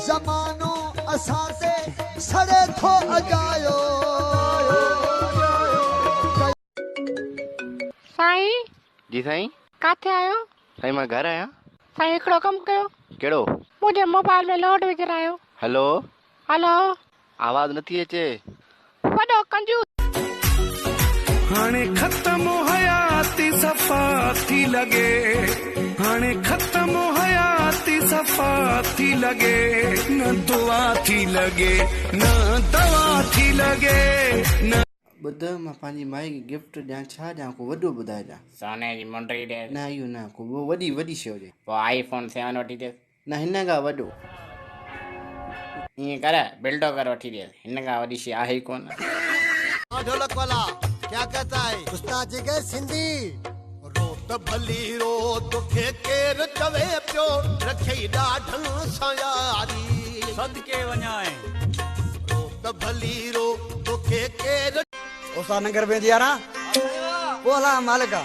ज़मानो असां ते सड़े थो अजायो। साईं जी साईं। काथे आयो? साईं मां घर आहियां। साईं हिकिड़ो कमु कयो, कहिड़ो? मुंहिंजे मोबाइल में लोड विझरायो। हेलो, हेलो, आवाज़ नथी अचे। वॾो कंजूस। हाणे ख़त्म हयाती सफ़ा थी लॻे, हाणे ख़त्म हयाती सफ़ा थी लॻे, न दुआ थी लॻे न दवा थी लॻे न। ॿुध मां पंहिंजी माई खे गिफ्ट ॾियां, छा ॾियां? को वॾो ॿुधाइजां। सोने जी मुंडरी ॾे। न इहो न, को वॾी शइ हुजे। पोइ आईफोन 7 वठी ॾे। न हिन खां वॾो। ईअं कर, बिल्डो कर वठी ॾे, हिन खां वॾी शइ आहे ई कोन। ढोलक वाला क्या कहता है? उस्ताद जी के सिंधी रोत भली रो तोखे केर चवे पियो रखे ॾाढन सां यारी सदके वञाए रोत भली रो तोखे केर। ओसा नगर में दियारा बोला मालिका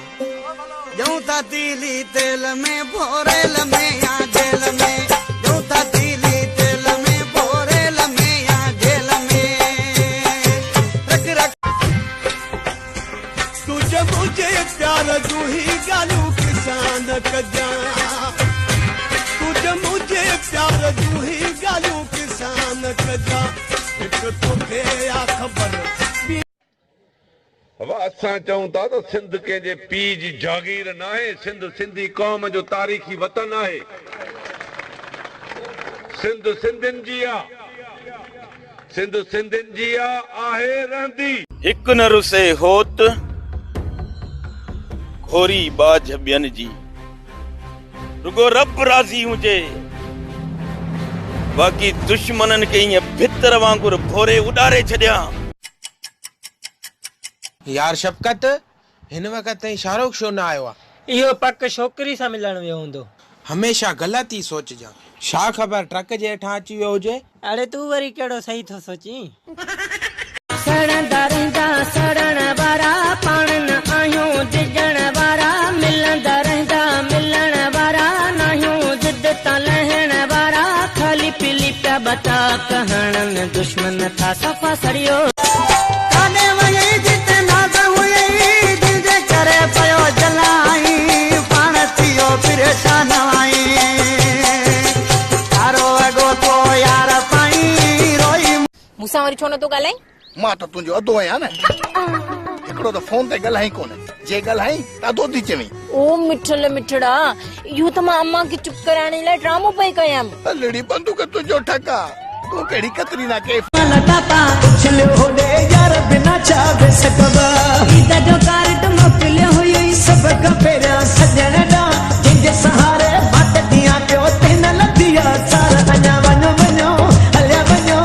यूं था तीली तेल में भोरेल में या जेल में, यूं था तीली तेल में भोरेल में या जेल में। रख रख तुझे मुझे प्यार तू ही गालू किसान कजा, तुझे मुझे प्यार तू ही गालू किसान कजा, एक तोखे या ख़बर। असां चऊं था त सिंध कंहिंजे पीउ जी जागीर न आहे, सिंध सिंधी क़ौम जो तारीख़ी वतन आहे। सिंध सिंधियुनि जी आहे, सिंध सिंधियुनि जी आहे रहंदी। हिकु न रुसे होत घोरी बाझ ॿियनि जी, रुगो रब राज़ी हुजे, बाक़ी दुश्मननि खे ईअं भितर वांगुर भोरे उॾारे छॾियां। यार शफ़क़त, हिन वक़्त ताईं शाहरुख छो न आयो आहे? इहो पक छोकिरी सां मिलण वियो हूंदो। हमेशह ग़लति ई सोचजां, छा ख़बर ट्रक जे हेठां अची वियो हुजे। अड़े तूं वरी कहिड़ो सही थो सोची? सड़ंदा रहंदा सड़ण वारा, पाण न आहियूं ॾिजण वारा, मिलंदा रहंदा मिलण वारा, नाहियूं ज़िद तां लहण वारा, खाली पीली पिया बता कहणनि दुश्मन था सफ़ा सड़ियो। काने वई जिते नाज़ हुई दिल जे करे पयो जलाई, पाण थियो परेशान आई, तारो अगो तो यार पाई रोई। मूंसां वरी छो नथो ॻाल्हाई? मां त तुंहिंजो अधो आहियां न, हिकिड़ो त फोन ते ॻाल्हाई कोन, जे ॻाल्हाई त अधो थी चवीं। ओ मिठल मिठड़ा, इहो त मां अम्मा खे चुप कराइण लाइ ड्रामो पई कयां। हलड़ी बंदूक तुंहिंजो ठका, तूं कहिड़ी कतरीना के पुछलियो होॾे यार बिना चाहे सघबा, ईद जो कार्ड मोकिलियो हुई सभ खां पहिरियां सॼण ॾांहुं, जंहिंजे सहारे बात दियां पियो तिन लधिया सार। अञा वञो वञो हलिया वञो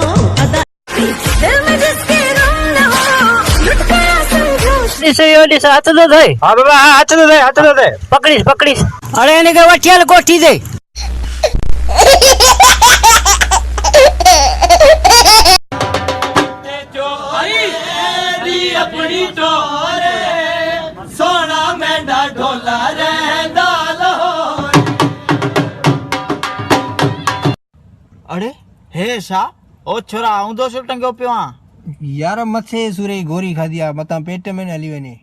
ॾिसो इहो ॾिस, हथ थो थिए। हा बाबा, हथ थो थिए, हथ थो थिए। पकड़ीस पकड़ीस। अड़े हिनखे वठी हल कोठी ते। अड़े हे छा? ओ छोरा आऊं दोस्त टंगियो पियो आं। यार मथे सूरे गोरी खाधी आहे, मतां पेट में न हली वञे।